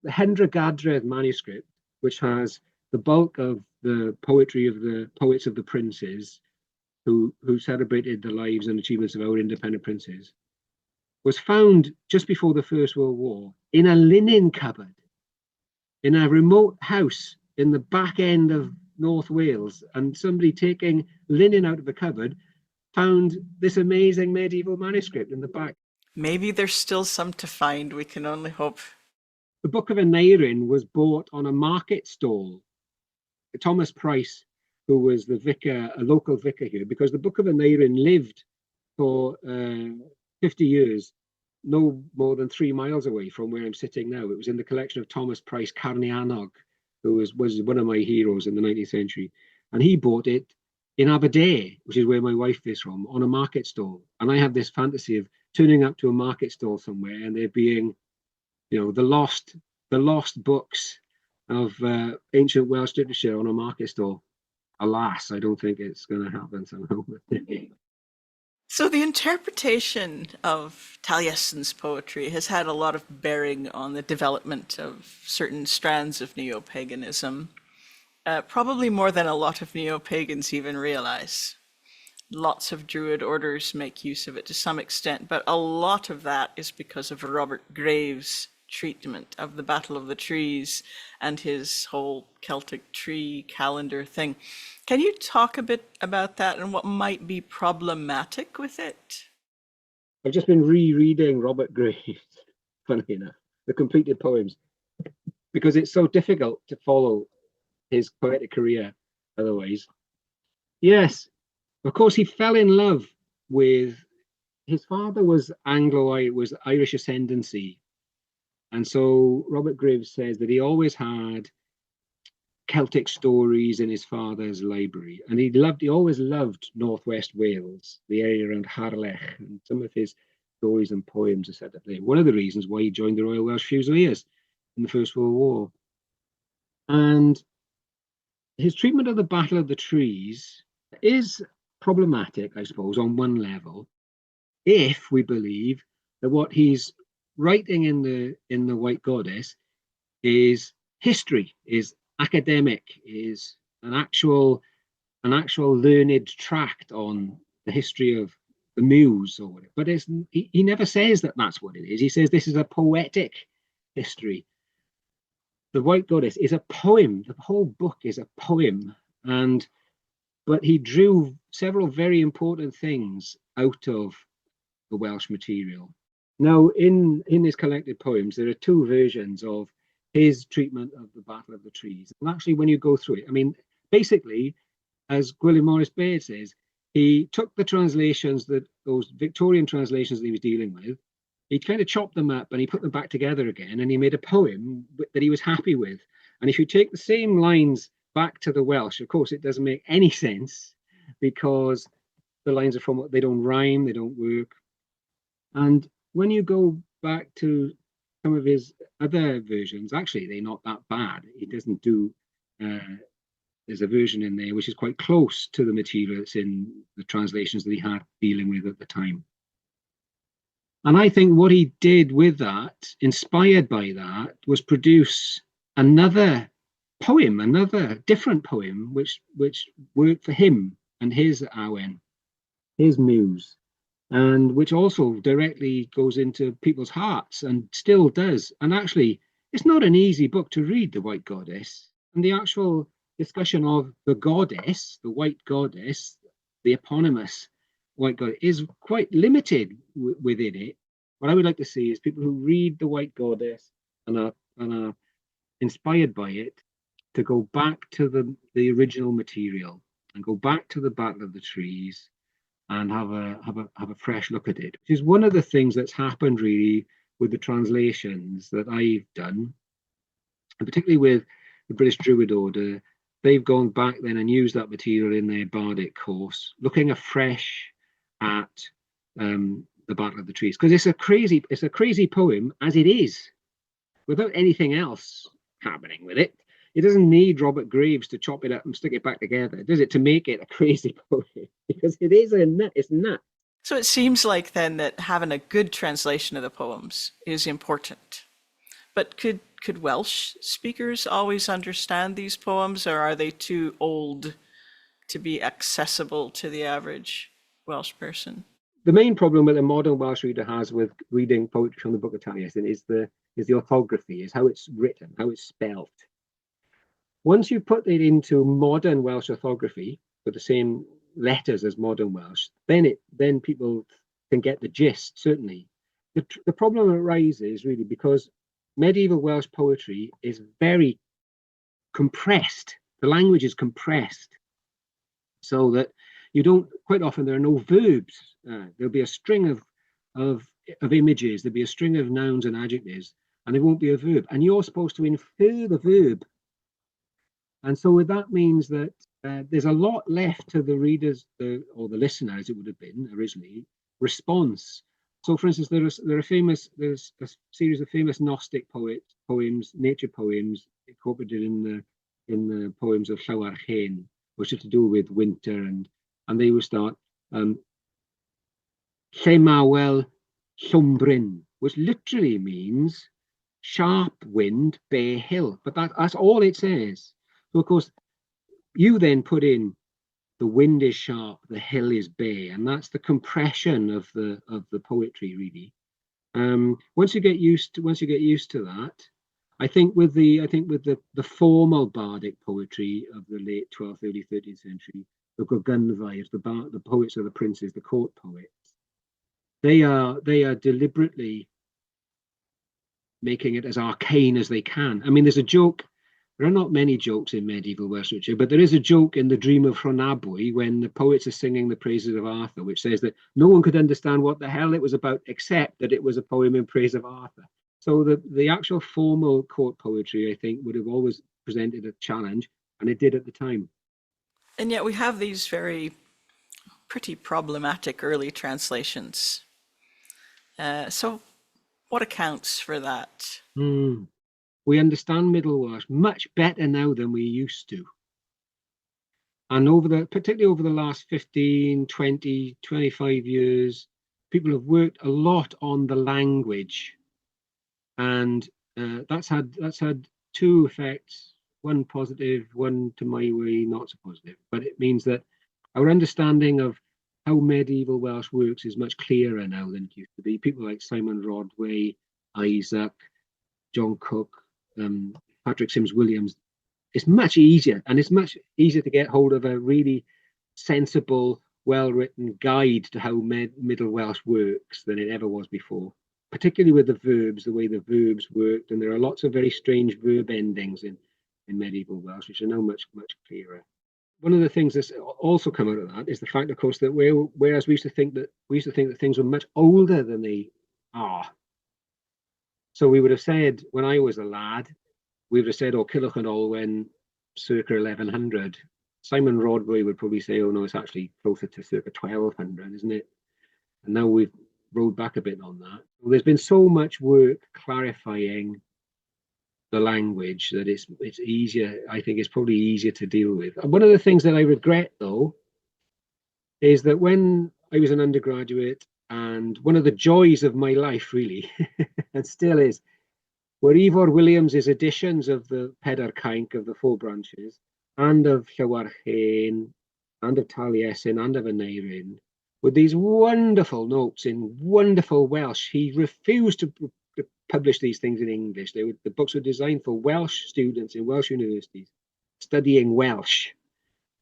the Hendra Gadredd manuscript, which has the bulk of the poetry of the poets of the princes who celebrated the lives and achievements of our independent princes, was found just before the First World War in a linen cupboard in a remote house in the back end of North Wales. And somebody taking linen out of the cupboard found this amazing medieval manuscript in the back. Maybe there's still some to find. We can only hope. The Book of Annwfn was bought on a market stall. Thomas Price, who was the vicar, a local vicar here, because the Book of Annwfn lived for 50 years, no more than 3 miles away from where I'm sitting now. It was in the collection of Thomas Price Carnianog, who was one of my heroes in the 19th century. And he bought it in Aberdare, which is where my wife is from, on a market stall. And I have this fantasy of turning up to a market stall somewhere and there being, you know, the lost books of ancient Welsh literature on a market stall. Alas, I don't think it's going to happen somehow. So the interpretation of Taliesin's poetry has had a lot of bearing on the development of certain strands of neopaganism, probably more than a lot of neopagans even realize. Lots of Druid orders make use of it to some extent, but a lot of that is because of Robert Graves' treatment of the Battle of the Trees and his whole Celtic tree calendar thing. Can you talk a bit about that and what might be problematic with it? I've just been rereading Robert Graves, funny enough, the completed poems, because it's so difficult to follow his poetic career otherwise. Yes, of course, he fell in love with, his father was was Irish ascendancy. And so Robert Graves says that he always had Celtic stories in his father's library, and he always loved Northwest Wales, the area around Harlech, and some of his stories and poems are set up there. One of the reasons why he joined the Royal Welsh Fusiliers in the First World War. And his treatment of the Battle of the Trees is problematic, I suppose, on one level, if we believe that what he's writing in the White Goddess is history, is academic, is an actual learned tract on the history of the muse or whatever. But he never says that that's what it is. He says this is a poetic history. The White Goddess is a poem. The whole book is a poem, but he drew several very important things out of the Welsh material. Now, in his collected poems, there are two versions of his treatment of the Battle of the Trees. And actually, when you go through it, I mean, basically, as Gwilym Morris Baird says, he took the translations, those Victorian translations that he was dealing with, he kind of chopped them up and he put them back together again, and he made a poem that he was happy with. And if you take the same lines back to the Welsh, of course, it doesn't make any sense because the lines are from, they don't rhyme, they don't work. And when you go back to some of his other versions, actually, they're not that bad. He doesn't do, there's a version in there which is quite close to the material that's in the translations that he had dealing with at the time. And I think what he did with that, inspired by that, was produce another poem, another different poem, which worked for him and his Owein, his muse, and which also directly goes into people's hearts and still does. And actually, it's not an easy book to read, The White Goddess. And the actual discussion of the goddess, the White Goddess, the eponymous White Goddess, is quite limited within it. What I would like to see is people who read the White Goddess and are inspired by it to go back to the original material and go back to the Battle of the Trees and have a fresh look at it, which is one of the things that's happened really with the translations that I've done, and particularly with the British Druid Order. They've gone back then and used that material in their bardic course, looking afresh at the Battle of the Trees, because it's a crazy poem as it is, without anything else happening with it. It doesn't need Robert Graves to chop it up and stick it back together, does it, to make it a crazy poem? Because it is it's nuts. So it seems like then that having a good translation of the poems is important. But could could Welsh speakers always understand these poems, or are they too old to be accessible to the average Welsh person? The main problem that a modern Welsh reader has with reading poetry from the Book of Taliesin is the orthography, is how it's written, how it's spelt. Once you put it into modern Welsh orthography with the same letters as modern Welsh, then people can get the gist, certainly. The problem arises really because medieval Welsh poetry is very compressed. The language is compressed so that you don't, quite often there are no verbs. There'll be a string of images, there'll be a string of nouns and adjectives, and there won't be a verb. And you're supposed to infer the verb. And so that means that there's a lot left to the readers, or the listener, as it would have been originally, response. So, for instance, there's a series of famous Gnostic poems, nature poems, incorporated in the poems of Llwyfein, which are to do with winter, and they would start Lle Mawel Llwmbrin, which literally means sharp wind, bare hill. But that's all it says. So, of course, you then put in the wind is sharp, the hill is bare, and that's the compression of the poetry, really. Once you get used to that, I think with the formal bardic poetry of the late 12th, early 13th century, the Gweith, the poets of the princes, the court poets, they are deliberately making it as arcane as they can. I mean, there's a joke. There are not many jokes in medieval Welsh literature, but there is a joke in the Dream of Rhonabwy when the poets are singing the praises of Arthur, which says that no one could understand what the hell it was about, except that it was a poem in praise of Arthur. So the actual formal court poetry, I think, would have always presented a challenge, and it did at the time. And yet we have these pretty problematic early translations. So what accounts for that? We understand Middle Welsh much better now than we used to. And particularly over the last 15, 20, 25 years, people have worked a lot on the language. And that's had two effects, one positive, one to my way, not so positive. But it means that our understanding of how medieval Welsh works is much clearer now than it used to be. People like Simon Rodway, Isaac, John Cook, Patrick Sims Williams, it's much easier, and it's much easier to get hold of a really sensible, well-written guide to how Middle Welsh works than it ever was before, particularly with the verbs, the way the verbs worked. And there are lots of very strange verb endings in medieval Welsh, which are now much, much clearer. One of the things that's also come out of that is the fact, of course, that whereas we used to think that things were much older than they are. So we would have said, when I was a lad, we would have said, oh, Cilwch Owein, circa 1100. Simon Rodway would probably say, oh no, it's actually closer to circa 1200, isn't it? And now we've rolled back a bit on that. Well, there's been so much work clarifying the language that it's easier. I think it's probably easier to deal with. And one of the things that I regret, though, is that when I was an undergraduate, and one of the joys of my life, really, and still is, were Ifor Williams's editions of the Pedair Cainc, of the Four Branches, and of Llwyfein, and of Taliesin, and of Aneurin, with these wonderful notes in wonderful Welsh. He refused to publish these things in English. The books were designed for Welsh students in Welsh universities studying Welsh,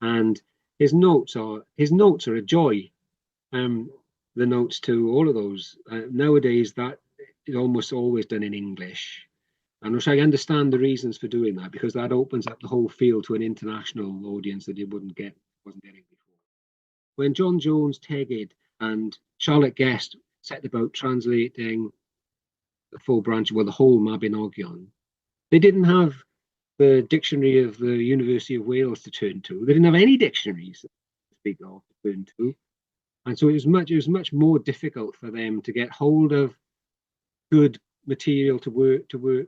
and his notes are a joy. The notes to all of those. Nowadays, that is almost always done in English. And which I understand the reasons for doing that, because that opens up the whole field to an international audience that it wasn't getting before. When John Jones Tegid and Charlotte Guest set about translating the Four Branches, well, the whole Mabinogion, they didn't have the dictionary of the University of Wales to turn to. They didn't have any dictionaries to speak of to turn to. And so it was much more difficult for them to get hold of good material to work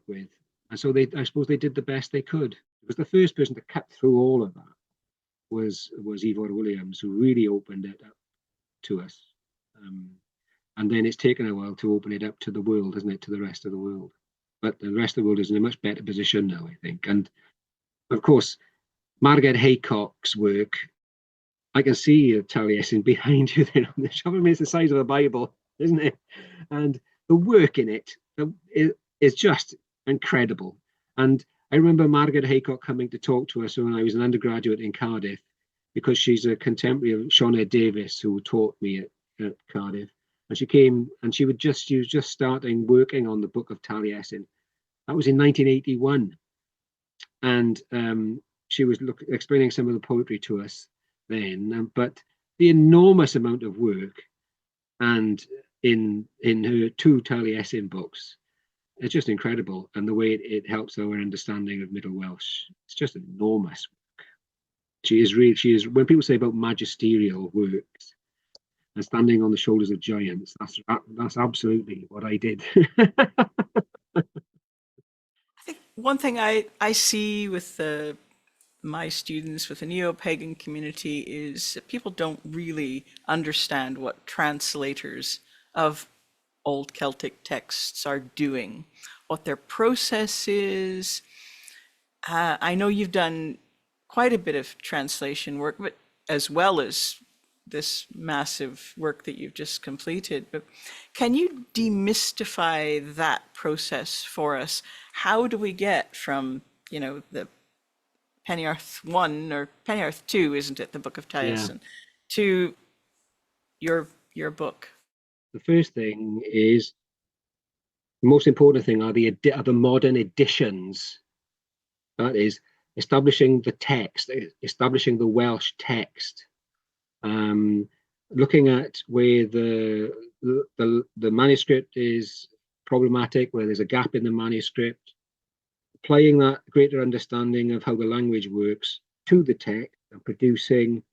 with. And so I suppose they did the best they could. It was the first person to cut through all of that was Ifor Williams, who really opened it up to us. And then it's taken a while to open it up to the world, hasn't it, to the rest of the world. but the rest of the world is in a much better position now, I think. And of course, Margaret Haycock's work, I can see Taliesin behind you there on the shelf. I mean, it's the size of a Bible, isn't it? And the work in it is just incredible. And I remember Margaret Haycock coming to talk to us when I was an undergraduate in Cardiff, because she's a contemporary of Sioned Davies, who taught me at Cardiff. And she came and she was just starting working on the Book of Taliesin. That was in 1981. And she was explaining some of the poetry to us then, but the enormous amount of work and in her two Taliesin books, it's just incredible. And the way it helps our understanding of Middle Welsh, it's just enormous. She is, when people say about magisterial works and standing on the shoulders of giants, that's absolutely what I did. I think one thing I see with my students, with the Neopagan community, is that people don't really understand what translators of old Celtic texts are doing, what their process is. I know you've done quite a bit of translation work, but as well as this massive work that you've just completed. But can you demystify that process for us? How do we get from, the Pennyarth 1 or Pennyarth 2, isn't it, the Book of Taliesin, to your book? The first thing is, the most important thing are the modern editions. That is establishing the text, establishing the Welsh text, looking at where the manuscript is problematic, where there's a gap in the manuscript, applying that greater understanding of how the language works to the text and producing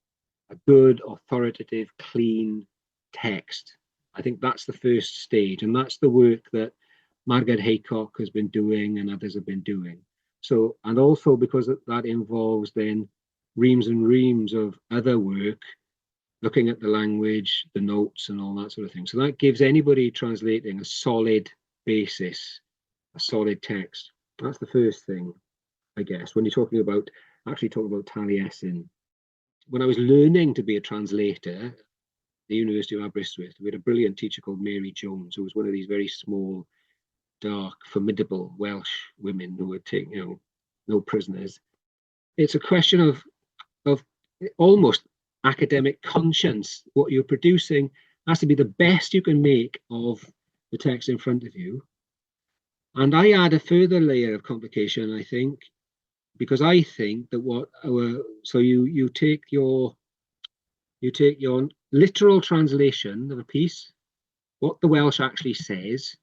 a good, authoritative, clean text. I think that's the first stage, and that's the work that Margaret Haycock has been doing and others have been doing. So, and also because that involves then reams and reams of other work, looking at the language, the notes and all that sort of thing. So that gives anybody translating a solid basis, a solid text. That's the first thing, I guess, when you're actually talking about Taliesin. When I was learning to be a translator at the University of Aberystwyth, we had a brilliant teacher called Mary Jones, who was one of these very small, dark, formidable Welsh women who would take, no prisoners. It's a question of almost academic conscience. What you're producing has to be the best you can make of the text in front of you. And I add a further layer of complication, I think, because I think that you take your literal translation of a piece, what the Welsh actually says,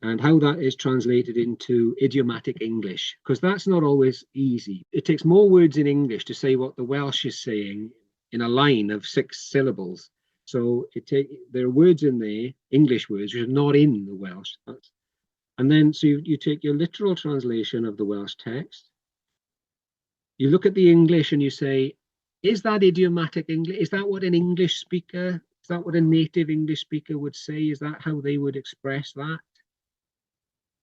and how that is translated into idiomatic English, because that's not always easy. It takes more words in English to say what the Welsh is saying in a line of 6 syllables. So there are words in there, English words, which are not in the Welsh. And then, so you take your literal translation of the Welsh text, you look at the English and you say, is that idiomatic English? Is that what an English speaker, is that what a native English speaker would say? Is that how they would express that?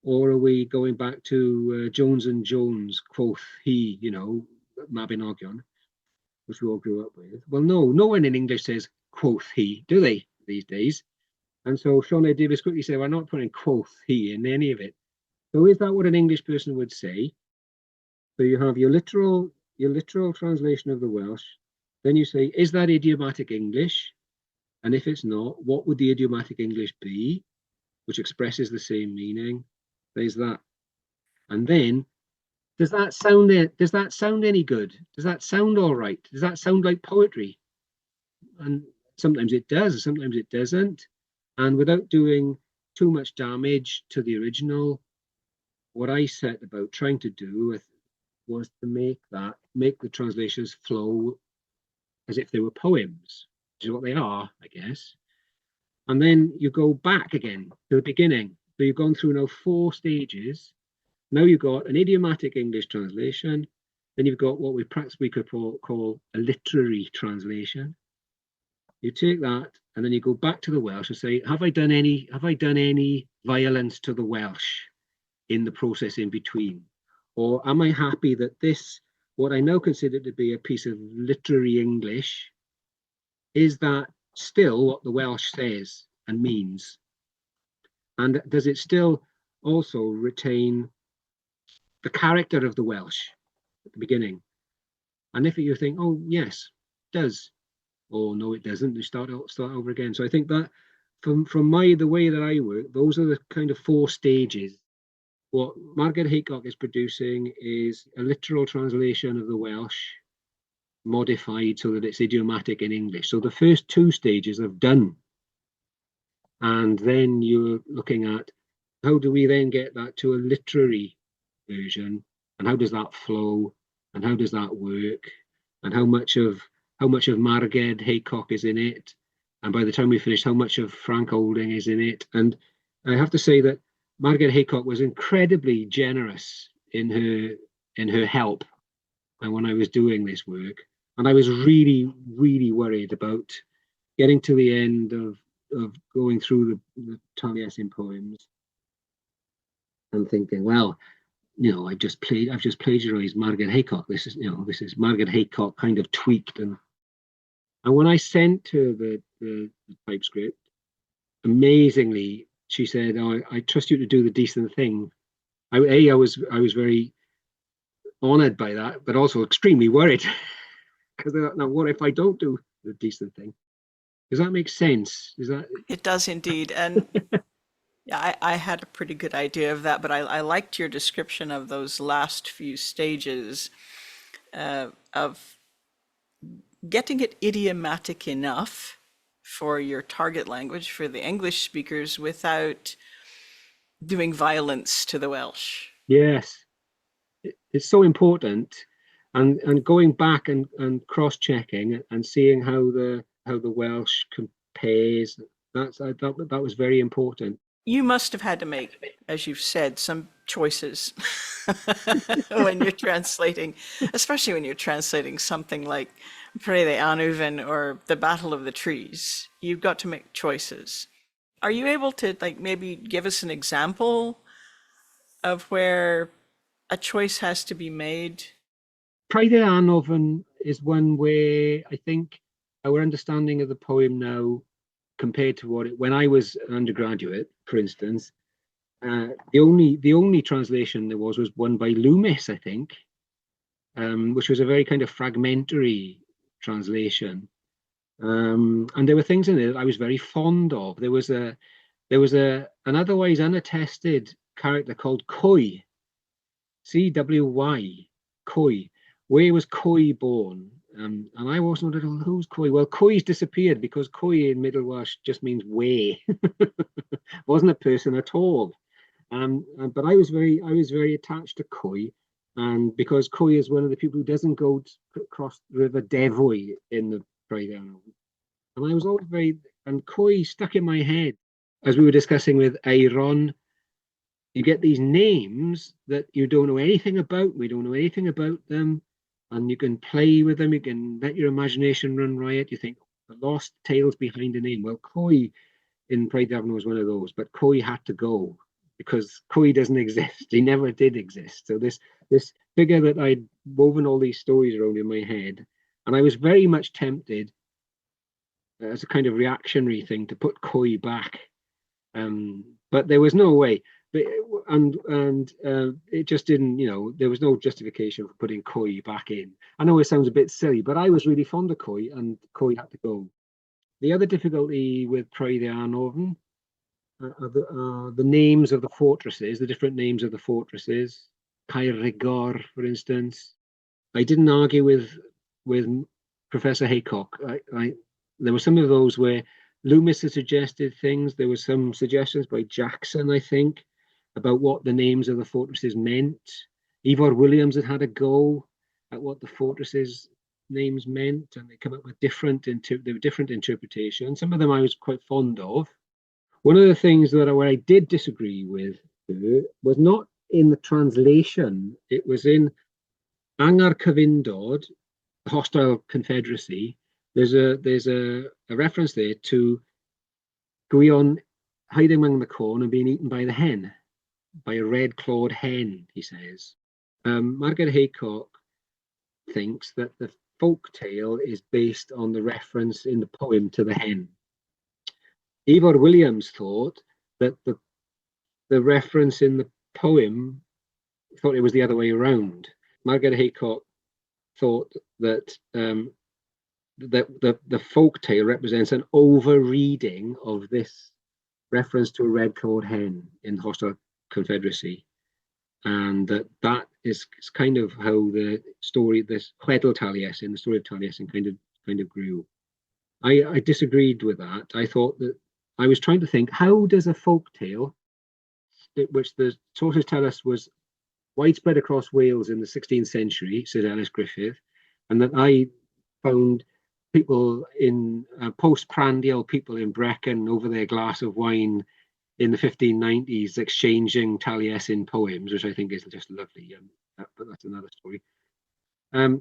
Or are we going back to Jones and Jones, quoth he, Mabinogion, which we all grew up with? Well, no one in English says, quoth he, do they, these days? And so Sioned Davies quickly said, we're not putting quoth he in any of it. So is that what an English person would say? So you have your literal translation of the Welsh. Then you say, is that idiomatic English? And if it's not, what would the idiomatic English be, which expresses the same meaning? There's that. And then, does that sound any good? Does that sound all right? Does that sound like poetry? And sometimes it does, sometimes it doesn't. And without doing too much damage to the original, what I set about trying to do was to make the translations flow as if they were poems, which is what they are, I guess. And then you go back again to the beginning. So you've gone through now 4 stages. Now you've got an idiomatic English translation. Then you've got what we could call a literary translation. You take that and then you go back to the Welsh and say, have I done any violence to the Welsh? in the process in between? Or am I happy that this, what I now consider to be a piece of literary English, is that still what the Welsh says and means? And does it still also retain the character of the Welsh at the beginning? And if you think, oh yes, it does, or no, it doesn't, you start over again. So I think that from the way that I work, those are the kind of 4 stages. What Margaret Haycock is producing is a literal translation of the Welsh, modified so that it's idiomatic in English. So the first 2 stages are done. And then you're looking at how do we then get that to a literary version, and how does that flow, and how does that work, and how much of Margaret Haycock is in it, and by the time we finish, how much of Frank Olding is in it. And I have to say that Margaret Haycock was incredibly generous in her help, and when I was doing this work, and I was really, really worried about getting to the end of going through the Taliesin poems and thinking, well, you know, I've just plagiarized Margaret Haycock. This is Margaret Haycock kind of tweaked. And when I sent her the typescript, amazingly, she said, "Oh, I trust you to do the decent thing." I was very honoured by that, but also extremely worried because now what if I don't do the decent thing? Does that make sense? It does indeed. And yeah, I had a pretty good idea of that, but I liked your description of those last few stages of getting it idiomatic enough for your target language, for the English speakers, without doing violence to the Welsh. Yes, it's so important, and going back and cross-checking and seeing how the Welsh compares. That was very important. You must have had to make, as you've said, some choices when you're translating, especially when you're translating something like Preiddeu Annwfn or The Battle of the Trees. You've got to make choices. Are you able to maybe give us an example of where a choice has to be made? Preiddeu Annwfn is one where I think our understanding of the poem now, compared to when I was an undergraduate, for instance, the only translation there was one by Loomis, I think, which was a very kind of fragmentary translation, and there were things in there that I was very fond of. There was an otherwise unattested character called Coy, C-W-Y, Coy. Where was Coy born? And I always wondered, oh, who's Coy? Well, Coy's disappeared because Coy in Middle Welsh just means way. Wasn't a person at all. But I was very attached to Coy, and because Coy is one of the people who doesn't go across the River Devoy in the Preiddeu Annwfn. And I was always and Coy stuck in my head. As we were discussing with Aaron, you get these names that you don't know anything about. We don't know anything about them. And you can play with them, you can let your imagination run riot. You think, the lost tales behind a name. Well, Coy in Preiddeu Annwfn was one of those, but Coy had to go because Coy doesn't exist. He never did exist. So this figure that I'd woven all these stories around in my head, and I was very much tempted as a kind of reactionary thing to put Coy back. But there was no way. It just didn't, there was no justification for putting Coy back in. I know it sounds a bit silly, but I was really fond of Coy, and Coy had to go. The other difficulty with Preiddeu Annwfn are the names of the fortresses, the different names of the fortresses. Caerigor, for instance. I didn't argue with Professor Haycock. There were some of those where Loomis had suggested things. There were some suggestions by Jackson, I think, about what the names of the fortresses meant. Ivor Williams had a go at what the fortresses names meant, and they come up with different interpretations. Some of them I was quite fond of. One of the things where I did disagree with her was not in the translation. It was in Angar Kyfundawt, the hostile confederacy. There's a reference there to Gwion hiding among the corn and being eaten by the hen. by a red-clawed hen, he says. Margaret Haycock thinks that the folk tale is based on the reference in the poem to the hen. Ivor Williams thought that the reference in the poem, thought it was the other way around. Margaret Haycock thought that the folk tale represents an over-reading of this reference to a red-clawed hen in the hostile confederacy, and that is kind of how the story, this Chwedl Taliesin, the story of Taliesin, kind of grew. I disagreed with that. I thought that I was trying to think, how does a folk tale, which the sources tell us was widespread across Wales in the 16th century, said Ellis Griffith, and that I found people in post-prandial people in Brecon over their glass of wine in the 1590s exchanging Taliesin poems, which I think is just lovely. But that's another story.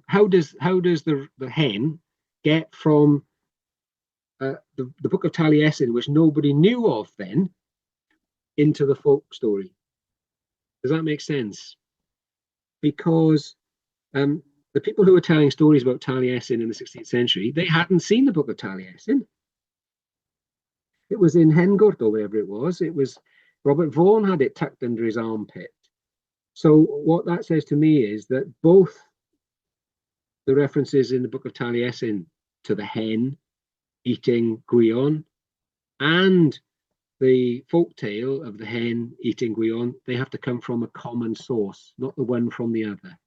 How does the hen get from the book of Taliesin, which nobody knew of then, into the folk story? Does that make sense? Because the people who were telling stories about Taliesin in the 16th century, they hadn't seen the book of Taliesin. It was in Hengort or wherever it was. It was Robert Vaughan had it tucked under his armpit. So what that says to me is that both the references in the book of Taliesin to the hen eating gwion and the folk tale of the hen eating gwion, they have to come from a common source, not the one from the other.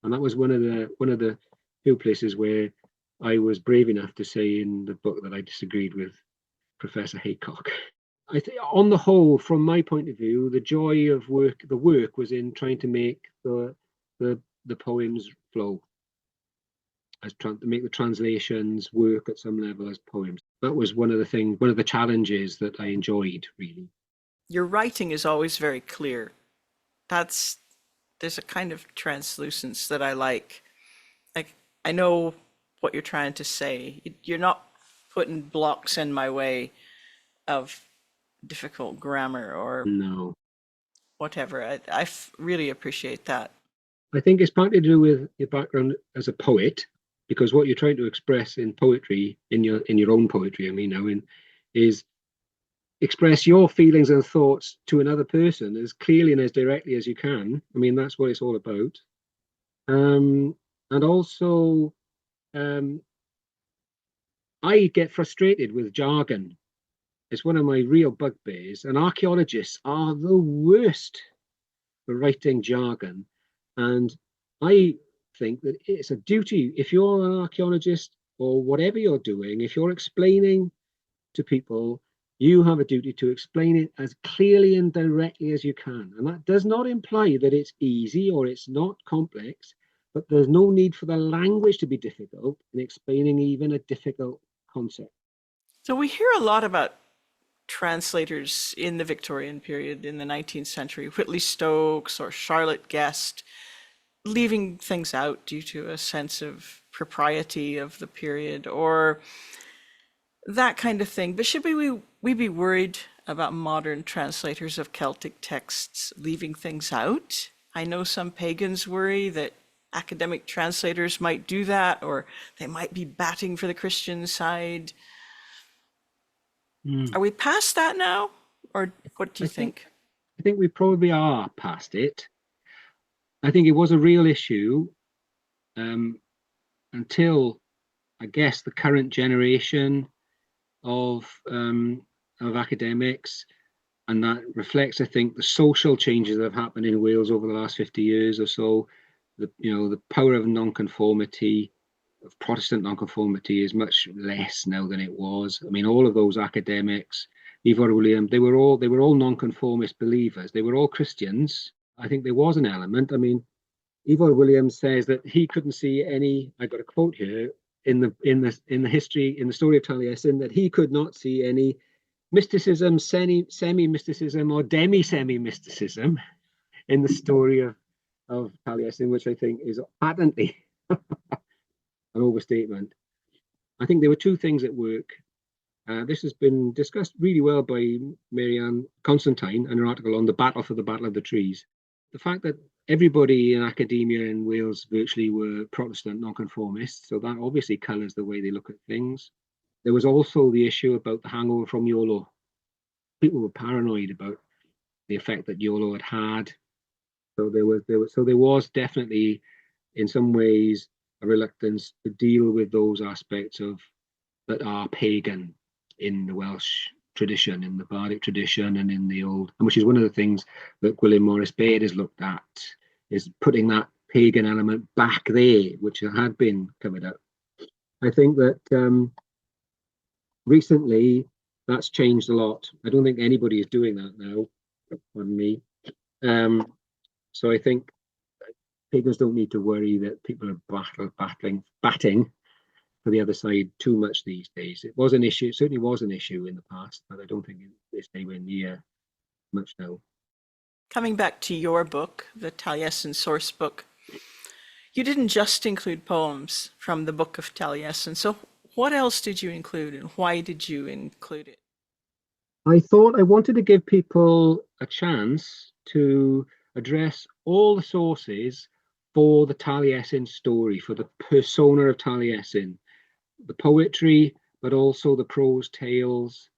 And that was one of the few places where I was brave enough to say in the book that I disagreed with Professor Haycock. I think, on the whole, from my point of view, the joy of the work was in trying to make the poems flow, as trying to make the translations work at some level as poems. That was one of the challenges that I enjoyed, really. Your writing is always very clear. There's a kind of translucence that I like. Like, I know what you're trying to say. You're not putting blocks in my way of difficult grammar or No, whatever. I really appreciate that. I think it's partly to do with your background as a poet, because what you're trying to express in poetry, in your own poetry, I mean, now, is express your feelings and thoughts to another person as clearly and as directly as you can. I mean, that's what it's all about. And also, I get frustrated with jargon. It's one of my real bugbears, and archaeologists are the worst for writing jargon. And I think that it's a duty, if you're an archaeologist or whatever you're doing, if you're explaining to people, you have a duty to explain it as clearly and directly as you can. And that does not imply that it's easy or it's not complex, but there's no need for the language to be difficult in explaining even a difficult concept. So we hear a lot about translators in the Victorian period, in the 19th century, Whitley Stokes or Charlotte Guest, leaving things out due to a sense of propriety of the period or that kind of thing. But should we be worried about modern translators of Celtic texts leaving things out? I know some pagans worry that academic translators might do that, or they might be batting for the Christian side. Are we past that now, or what do you think? I think we probably are past it. I think it was a real issue until, I guess, the current generation of academics, and that reflects, I think, the social changes that have happened in Wales over the last 50 years or so. The power of nonconformity, of Protestant nonconformity, is much less now than it was. I mean, all of those academics, Ivor Williams, they were all nonconformist believers. They were all Christians. I think there was an element. I mean, Ivor Williams says that he couldn't see any. I got a quote here in the history, in the story of Taliesin, that he could not see any mysticism, semi-mysticism, or demi-semi-mysticism in the story of Taliesin, which I think is patently an overstatement. I think there were two things at work. This has been discussed really well by Marianne Constantine in her article on the battle for the Battle of the Trees. The fact that everybody in academia in Wales virtually were Protestant nonconformists, so that obviously colours the way they look at things. There was also the issue about the hangover from YOLO. People were paranoid about the effect that YOLO had had. So there was definitely, in some ways, a reluctance to deal with those aspects of that are pagan in the Welsh tradition, in the bardic tradition, and in the old, and which is one of the things that Gwilym Morris Baird has looked at, is putting that pagan element back there, which had been covered up. I think that recently that's changed a lot. I don't think anybody is doing that now, on me. So I think pagans don't need to worry that people are batting for the other side too much these days. It was an issue, it certainly was an issue in the past, but I don't think it's anywhere near much now. Coming back to your book, the Taliesin Sourcebook, you didn't just include poems from the Book of Taliesin. So what else did you include, and why did you include it? I thought I wanted to give people a chance to address all the sources for the Taliesin story, for the persona of Taliesin, the poetry, but also the prose tales,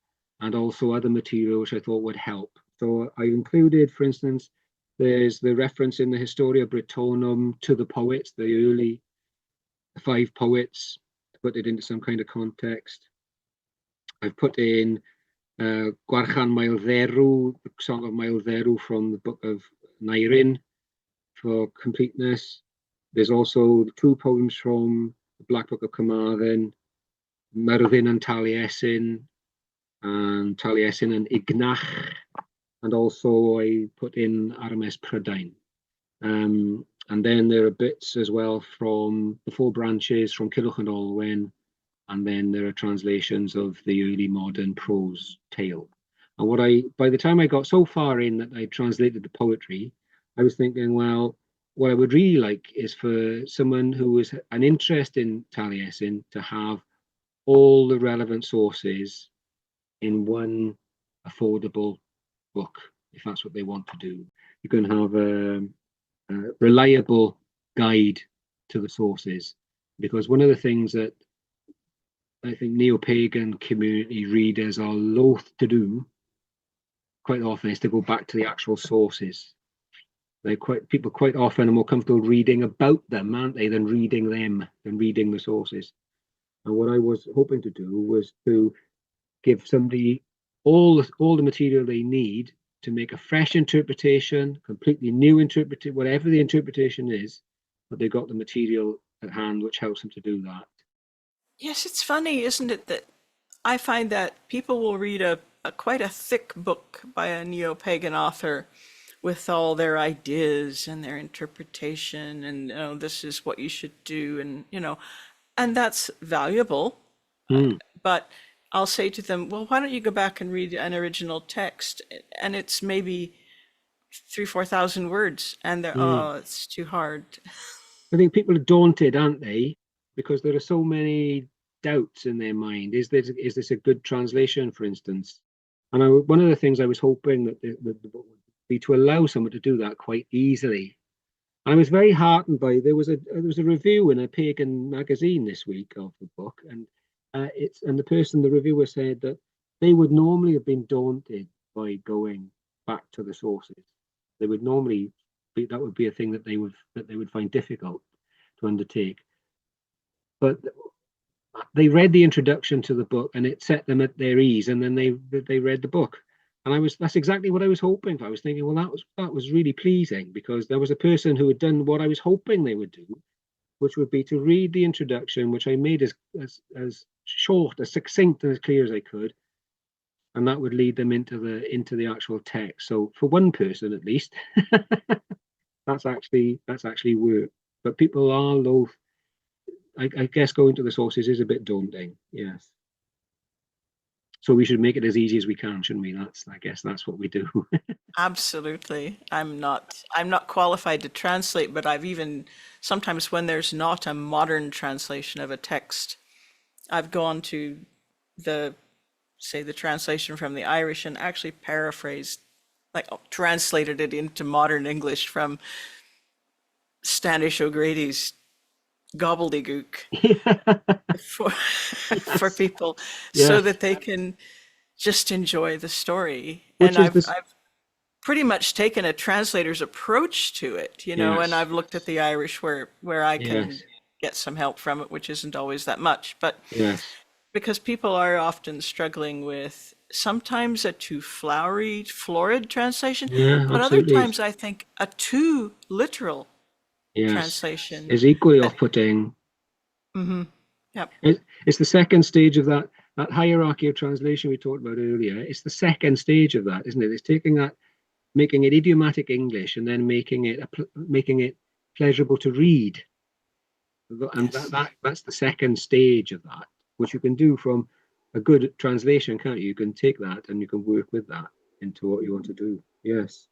and also other material which I thought would help. So I included, for instance, there's the reference in the Historia Brittonum to the poets, the early 5 poets, to put it into some kind of context. I've put in Gwarchan Maelderw, the Song of Maelderw from the Book of Nairin for completeness. There's also 2 poems from the Black Book of Carmarthen, Myrddin and Taliesin and Ignach, and also I put in Armes Prydain. And then there are bits as well from the 4 branches from Culhwch and Olwen, and then there are translations of the early modern prose tale. And by the time I got so far in that I translated the poetry, I was thinking, well, what I would really like is for someone who was an interest in Taliesin to have all the relevant sources in one affordable book, if that's what they want to do. You can have a reliable guide to the sources, because one of the things that I think Neopagan community readers are loath to do quite often is to go back to the actual sources. People quite often are more comfortable reading about them, aren't they, than reading them, than reading the sources. And what I was hoping to do was to give somebody all the material they need to make a fresh interpretation, completely new interpretation, whatever the interpretation is, but they've got the material at hand which helps them to do that. Yes, it's funny, isn't it, that I find that people will read a quite a thick book by a Neopagan author with all their ideas and their interpretation, and this is what you should do, and that's valuable. But I'll say to them, well, why don't you go back and read an original text? And it's maybe 3,000-4,000 words, and they're, oh, it's too hard. I think people are daunted, aren't they? Because there are so many doubts in their mind. Is this a good translation, for instance? And one of the things I was hoping that the book would be to allow someone to do that quite easily. And I was very heartened by there was a review in a pagan magazine this week of the book, and the reviewer said that they would normally have been daunted by going back to the sources. They would normally that would be a thing that they would find difficult to undertake. But they read the introduction to the book and it set them at their ease, and then they read the book. And that's exactly what I was hoping for. I was thinking, well, that was really pleasing, because there was a person who had done what I was hoping they would do, which would be to read the introduction, which I made as short, as succinct, and as clear as I could, and that would lead them into the actual text. So for one person at least, that's actually work. But people are loath. I guess going to the sources is a bit daunting. Yes. So we should make it as easy as we can, shouldn't we? I guess that's what we do. Absolutely. I'm not qualified to translate, but I've even sometimes, when there's not a modern translation of a text, I've gone to the say, the translation from the Irish and actually paraphrased, like translated it into modern English from Standish O'Grady's gobbledygook for for Yes, people, so yes. that they can just enjoy the story. Which And is I've pretty much taken a translator's approach to it, and yes, I've looked at the Irish where I can yes, get some help from it, which isn't always that much, but yes. because people are often struggling with sometimes a too flowery, florid translation, Yeah, but other absolutely. times I think a too literal Yes. translation. Is equally That, off-putting. yep. It's the second stage of that hierarchy of translation we talked about earlier. It's the second stage of that, isn't it? It's taking that, making it idiomatic English, and then making it pleasurable to read. And Yes. that's the second stage of that, which you can do from a good translation, can't you? You can take that and you can work with that into what you want to do. Yes.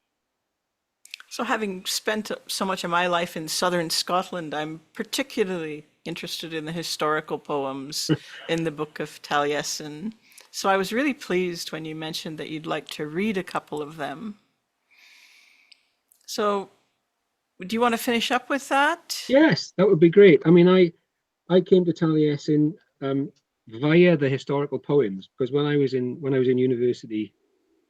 So, having spent so much of my life in southern Scotland, I'm particularly interested in the historical poems in the Book of Taliesin. So, I was really pleased when you mentioned that you'd like to read a couple of them. So, do you want to finish up with that? Yes, that would be great. I mean, I came to Taliesin via the historical poems, because when I was in university,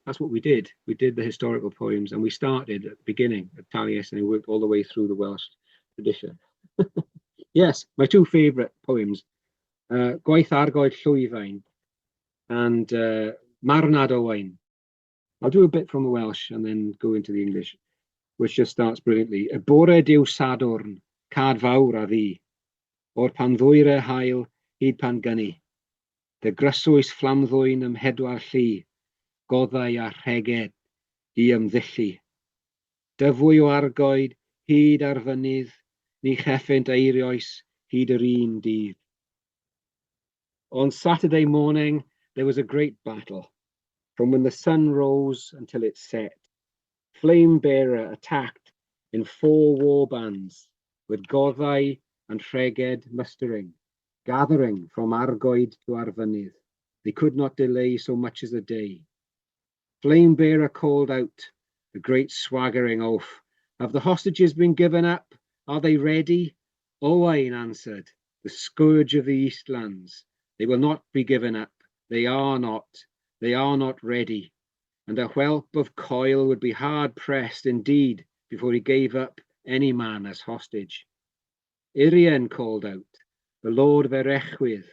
that's what we did. We did the historical poems, and we started at the beginning at Taliesin and worked all the way through the Welsh tradition. Yes, my two favourite poems, Gweith Argoet Llwyfein and Marwnad Owein. I'll do a bit from the Welsh and then go into the English, which just starts brilliantly. Y bore diw Sadwrn, cad fawr a ddi, o'r pan ddwyr y hael hyd pan gynnu. Dy gryswys fflamddwyn ym hedwar llu, goddau a rheged i ymddillu. Dyfwy o argoed hyd ar fynydd, ni cheffynt eirioes hyd yr un dydd. On Saturday morning, there was a great battle. From when the sun rose until it set, Flame Bearer attacked in 4 war bands, with Goddau and Rheged mustering, gathering from Argoed to Arfynydd. They could not delay so much as a day. Flame Bearer called out, the great swaggering oath, have the hostages been given up? Are they ready? Owain answered, the scourge of the Eastlands. They will not be given up. They are not ready. And a whelp of Coil would be hard pressed indeed before he gave up any man as hostage. Irian called out, the Lord Verechwydd,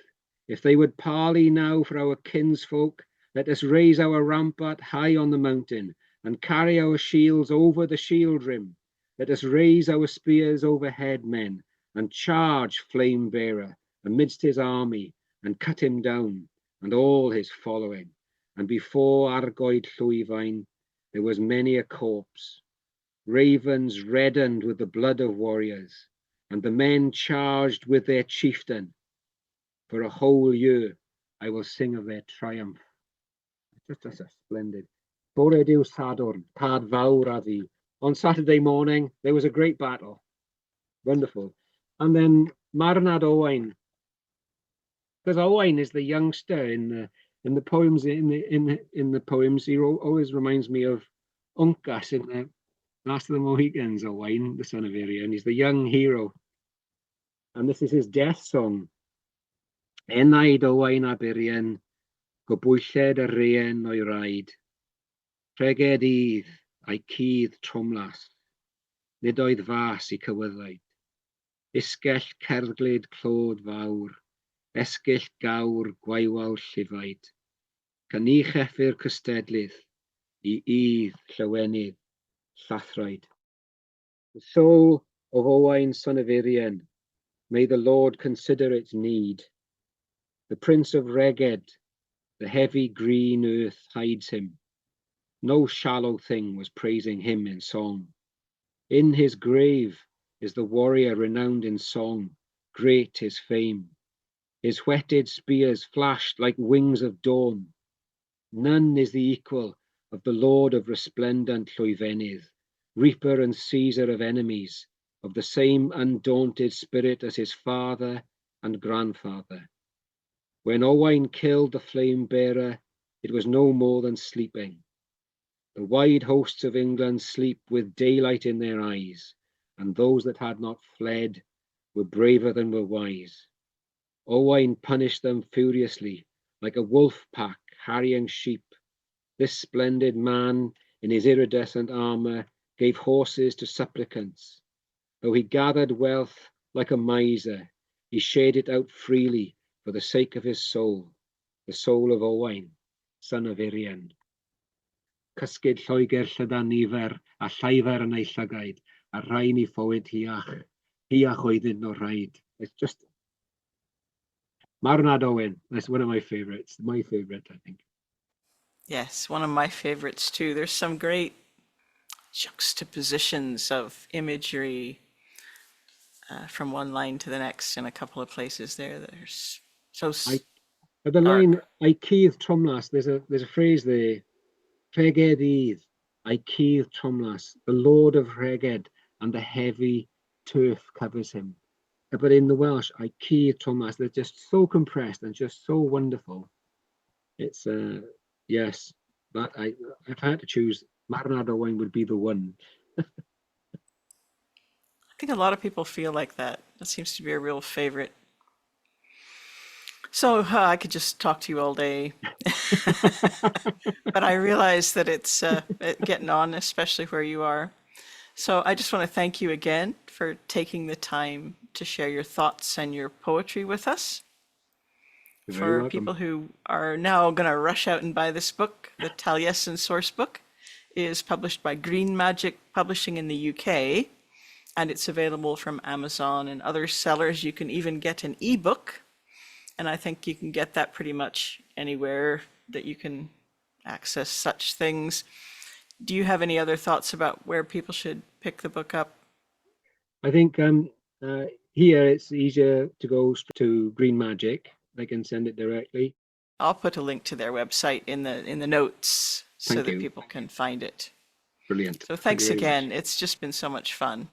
if they would parley now for our kinsfolk, let us raise our rampart high on the mountain and carry our shields over the shield rim. Let us raise our spears overhead, men, and charge Flame Bearer amidst his army and cut him down and all his following. And before Argoed Llwyfein, there was many a corpse. Ravens reddened with the blood of warriors, and the men charged with their chieftain. For a whole year, I will sing of their triumph. Just a splendid. Preiddeu Sadwrn, cad fawr a ddi. On Saturday morning, there was a great battle. Wonderful. And then Marwnad Owein, because Owain is the youngster in the poems. In the poems, he always reminds me of Uncas in the Last of the Mohicans. Owain, the son of Irian, he's the young hero, and this is his death song. Enaid Owain ab Irian, gobwylled y reen o'i raid. Rheged idd a'i cudd tromlas, nid oedd fas I cywyddau. Isgell cerglid clod fawr, esgyll gawr gwaiwawr llyfaid. Cynni cheffyr cystedlydd, I idd llywenydd, llathraid. The soul of Owain, son of Irian, may the Lord consider its need. The Prince of Rheged, the heavy green earth hides him. No shallow thing was praising him in song. In his grave is the warrior renowned in song, great his fame. His whetted spears flashed like wings of dawn. None is the equal of the Lord of resplendent Llwyfenydd, reaper and seizer of enemies, of the same undaunted spirit as his father and grandfather. When Owain killed the Flame Bearer, it was no more than sleeping. The wide hosts of England sleep with daylight in their eyes, and those that had not fled were braver than were wise. Owain punished them furiously, like a wolf pack harrying sheep. This splendid man, in his iridescent armour, gave horses to supplicants. Though he gathered wealth like a miser, he shared it out freely for the sake of his soul, the soul of Owain, son of Urien. Cysgyd Lloegr llydan nifer, a llaifer yn ei llygaid, a rhain I ffowyd hiach oeddyn no rhaid. It's just Marwnad Owein. That's one of my favorites. My favorite, I think. Yes, one of my favorites too. There's some great juxtapositions of imagery from one line to the next in a couple of places there. There's so the line I cudd tromlas. There's a phrase there. Rheged Idd, I cudd tromlas. The Lord of Rheged, and the heavy turf covers him. But in the Welsh, I cudd tromlas. They're just so compressed and just so wonderful. It's yes, but if I had to choose, Marwnad Owein would be the one. I think a lot of people feel like that. That seems to be a real favorite. So I could just talk to you all day, but I realize that it's getting on, especially where you are. So I just want to thank you again for taking the time to share your thoughts and your poetry with us. You're For very welcome. people who are now going to rush out and buy this book, the Taliesin Sourcebook is published by Green Magic Publishing in the UK, and it's available from Amazon and other sellers. You can even get an ebook, and I think you can get that pretty much anywhere that you can access such things. Do you have any other thoughts about where people should pick the book up? I think here it's easier to go to Green Magic. They can send it directly. I'll put a link to their website in the notes so Thank that you. people can find it. Brilliant. So Thank you thanks very again. much. It's just been so much fun.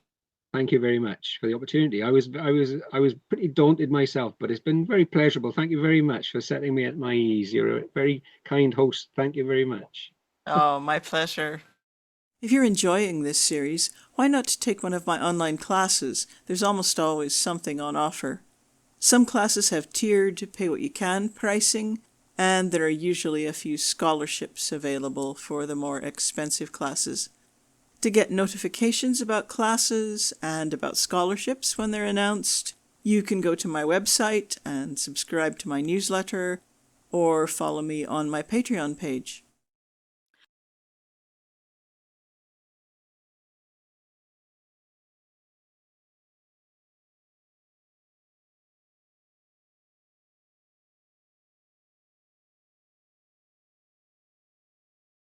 Thank you very much for the opportunity. I was pretty daunted myself, but it's been very pleasurable. Thank you very much for setting me at my ease. You're a very kind host. Thank you very much. Oh, my pleasure. If you're enjoying this series, why not take one of my online classes? There's almost always something on offer. Some classes have tiered pay what you can pricing, and there are usually a few scholarships available for the more expensive classes. To get notifications about classes and about scholarships when they're announced, you can go to my website and subscribe to my newsletter or follow me on my Patreon page.